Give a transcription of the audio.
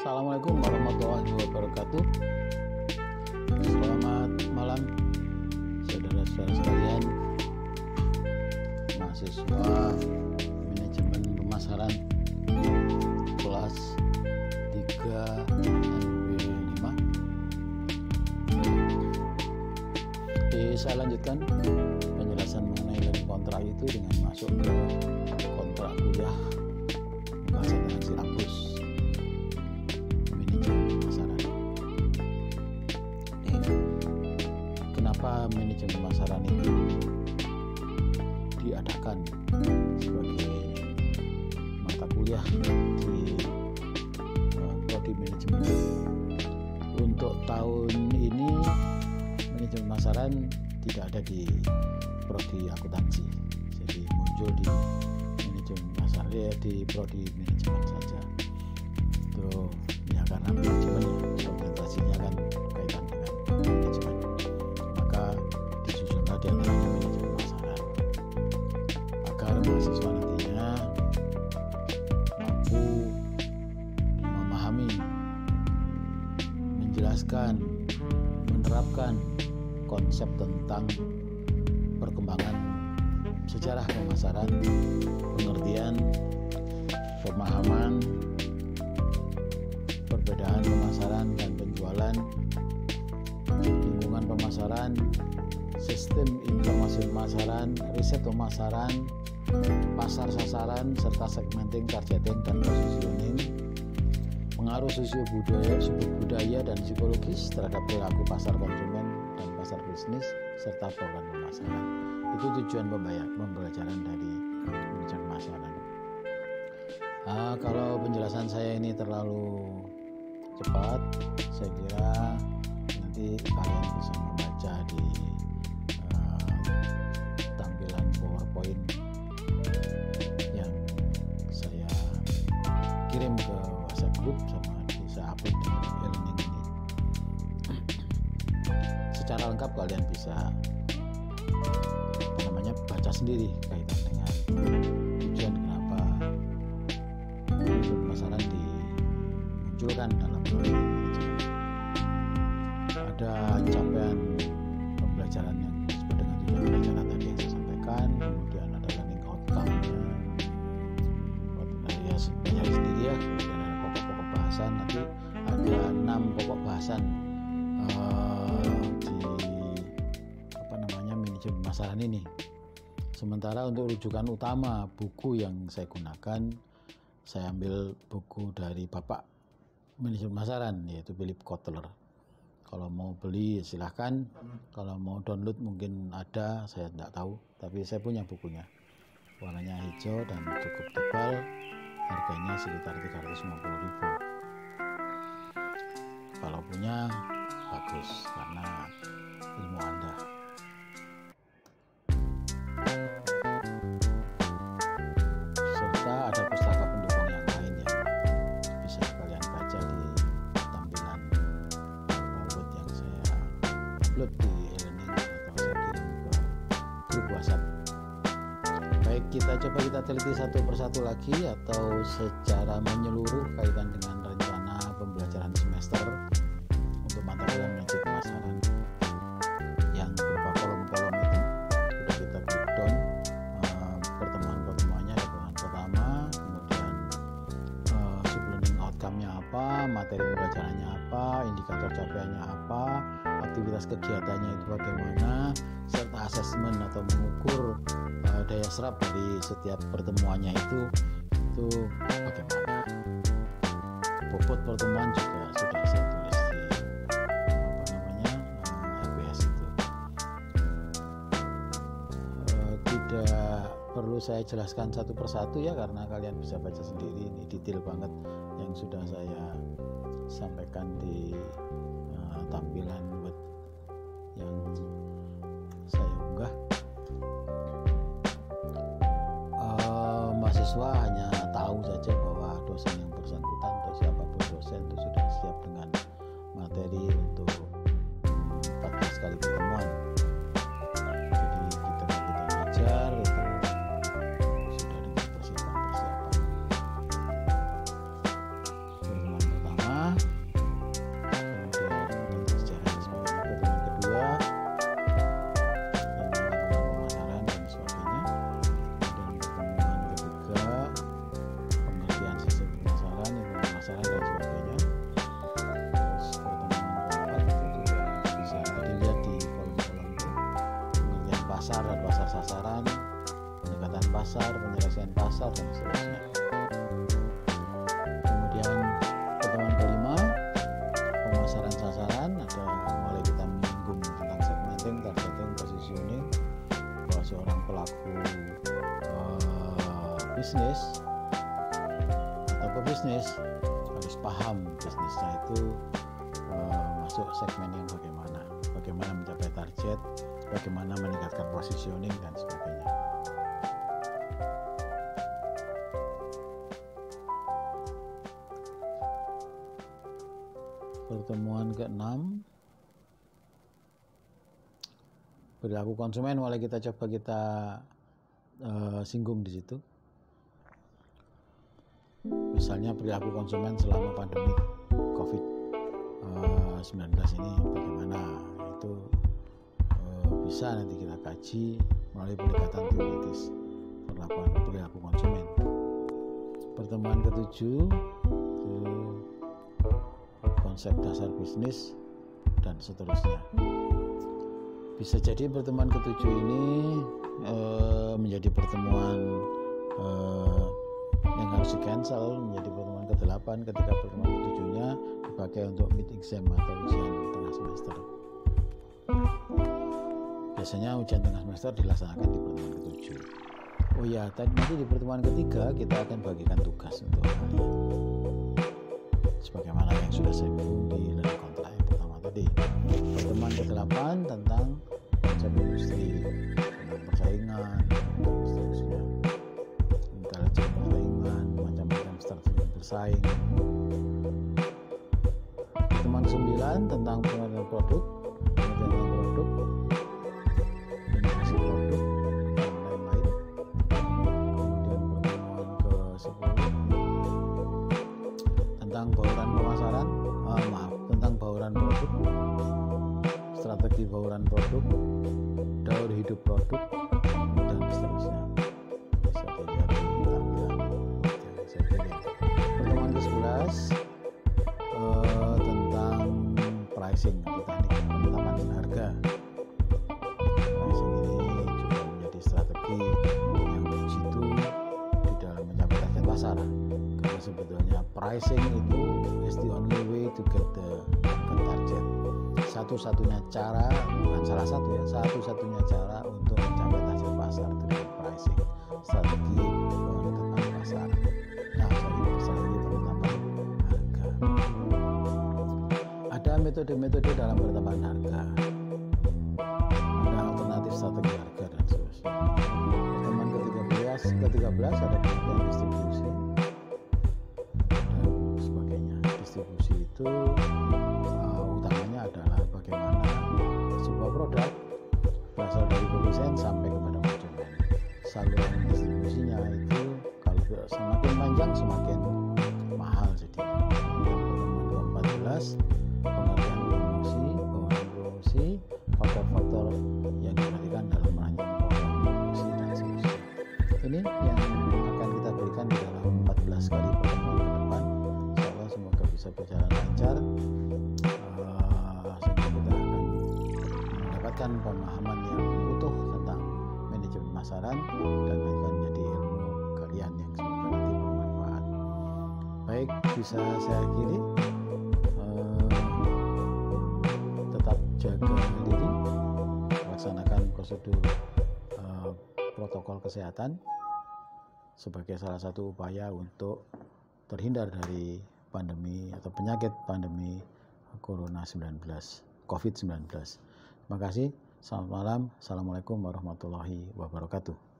Assalamualaikum warahmatullahi wabarakatuh. Selamat malam saudara-saudara sekalian, mahasiswa manajemen pemasaran kelas 3 NW5. Saya lanjutkan penjelasan mengenai learning kontrak itu dengan masuk ke kontrak kuliah pembahasan tentang silabus manajemen pemasaran. Kenapa manajemen pemasaran itu diadakan sebagai mata kuliah di prodi manajemen? Untuk tahun ini manajemen pemasaran tidak ada di prodi akuntansi, jadi muncul di manajemen pemasaran, di prodi manajemen saja. Itu ya karena manajemen orientasinya kan kaitan dengan manajemen, maka disusunlah di antaranya manajemen pemasaran agar mahasiswa nantinya mampu memahami, menjelaskan, menerapkan konsep tentang perkembangan sejarah pemasaran, pengertian, pemahaman, perbedaan pemasaran dan penjualan, lingkungan pemasaran, sistem informasi pemasaran, riset pemasaran, pasar sasaran, serta segmenting, targeting, dan positioning, pengaruh budaya dan psikologis terhadap perilaku pasar konsumen dan pasar bisnis, serta program pemasaran. Itu tujuan pembelajaran dari manajemen pemasaran. Kalau penjelasan saya ini terlalu cepat, saya kira nanti kalian bisa membaca di tampilan PowerPoint yang saya kirim ke WhatsApp group, sama bisa upload di e-learning ini. Secara lengkap kalian bisa baca sendiri kaitan dengan tujuan kenapa pemasaran dimunculkan dalam prodi manajemen. Ada capaian pembelajaran yang disebut dengan tujuan pembelajaran tadi yang saya sampaikan, kemudian ada learning outcome-nya, ya banyak sendiri ya, kemudian ada pokok-pokok bahasan. Nanti ada 6 pokok bahasan di manajemen pemasaran ini. Sementara untuk rujukan utama buku yang saya gunakan, saya ambil buku dari Bapak Manajemen Pemasaran, yaitu Philip Kotler. Kalau mau beli silahkan, kalau mau download mungkin ada, saya tidak tahu, tapi saya punya bukunya. Warnanya hijau dan cukup tebal, harganya sekitar 350.000. Kalau punya bagus, karena ilmu Anda. Serta ada pustaka pendukung yang lain yang bisa kalian baca di tampilan PowerPoint yang saya upload di e-learning atau saya kirim ke grup WhatsApp. Baik, kita teliti satu persatu lagi atau secara menyeluruh kaitan dengan rencana pembelajaran semester untuk mata kuliah manajemen pemasaran yang berupa kolom-kolom itu. Sudah kita breakdown pertemuan-pertemuannya. Pertemuan pertama, kemudian learning outcome-nya apa, materi pembelajarannya apa, indikator capaiannya apa, aktivitas kegiatannya itu bagaimana, serta asesmen atau mengukur daya serap dari setiap pertemuannya itu bagaimana. Bobot pertemuan juga sudah saya tulis di HPS itu. Tidak perlu saya jelaskan satu persatu ya, karena kalian bisa baca sendiri. Ini detail banget yang sudah saya sampaikan di tampilan web yang saya unggah. Mahasiswa hanya tahu saja bahwa dosen yang bersangkutan atau siapapun dosen itu sudah siap dengan materi untuk 14 kali pertemuan. Jadi kita ngajar itu sudah dengan persiapan. Pertemuan pertama bisnis atau pebisnis harus paham bisnisnya itu masuk segmen yang bagaimana mencapai target, bagaimana meningkatkan positioning dan sebagainya. Pertemuan ke-6, perilaku konsumen, mulai kita singgung di situ. Misalnya perilaku konsumen selama pandemi COVID-19 ini bagaimana, itu bisa nanti kita kaji melalui pendekatan teoritis perilaku konsumen. Pertemuan ke-7 itu konsep dasar bisnis dan seterusnya. Bisa jadi pertemuan ke-7 ini menjadi pertemuan yang harus di-cancel, menjadi pertemuan ke-8 ketika pertemuan ke-7-nya dipakai untuk mid exam atau ujian tengah semester. Biasanya ujian tengah semester dilaksanakan di pertemuan ke-7. Oh ya, nanti di pertemuan ke-3 kita akan bagikan tugas untuk kalian, sebagaimana yang sudah saya singgung di learning kontrak yang pertama tadi. Pertemuan ke-8 tentang konsep industri, tentang persaingan, dan seterusnya, intelijen persaingan, macam-macam strategi bersaing. Pertemuan ke-9 tentang pengembangan produk, inovasi produk, dan lain-lain. Kemudian pertemuan ke-10 tentang bauran pemasaran, tentang bauran produk, strategi bauran produk, daur hidup produk, dan seterusnya. Bisa dilihat di tampilan yang saya pilih. Pertemuan ke-11 tentang pricing atau teknik penetapan harga. Pricing ini juga menjadi strategi yang jitu di dalam mencapai target pasar, karena sebetulnya pricing itu is the only way to get the target. Satu-satunya cara, bukan salah satu ya, satu-satunya cara untuk mencapai target pasar itu dengan pricing, strategi penetapan pasar. Nah, strategi penetapan harga. Ada metode-metode dalam penetapan harga, ada alternatif strategi harga dan seterusnya. Pertemuan ke-13 ada pengertian distribusi dan sebagainya. Distribusi itu utamanya adalah bagaimana sebuah produk berasal dari produsen sampai kepada konsumen. Saluran distribusinya itu kalau semakin panjang semakin mahal jadinya. Pertemuan ke-14 pengertian promosi, faktor-faktor yang diperhatikan dalam merancang program promosi dan seterusnya. Ini yang akan kita berikan di dalam 14 kali pertemuan ke depan. Insyaallah semoga bisa berjalan lancar, sehingga kita akan mendapatkan pemahaman yang utuh tentang manajemen pemasaran dan akan menjadi ilmu kalian yang semoga nanti bermanfaat. Baik, bisa saya akhiri. Tetap jaga diri, laksanakan prosedur protokol kesehatan sebagai salah satu upaya untuk terhindar dari pandemi atau penyakit pandemi COVID-19. Terima kasih. Selamat malam. Assalamualaikum warahmatullahi wabarakatuh.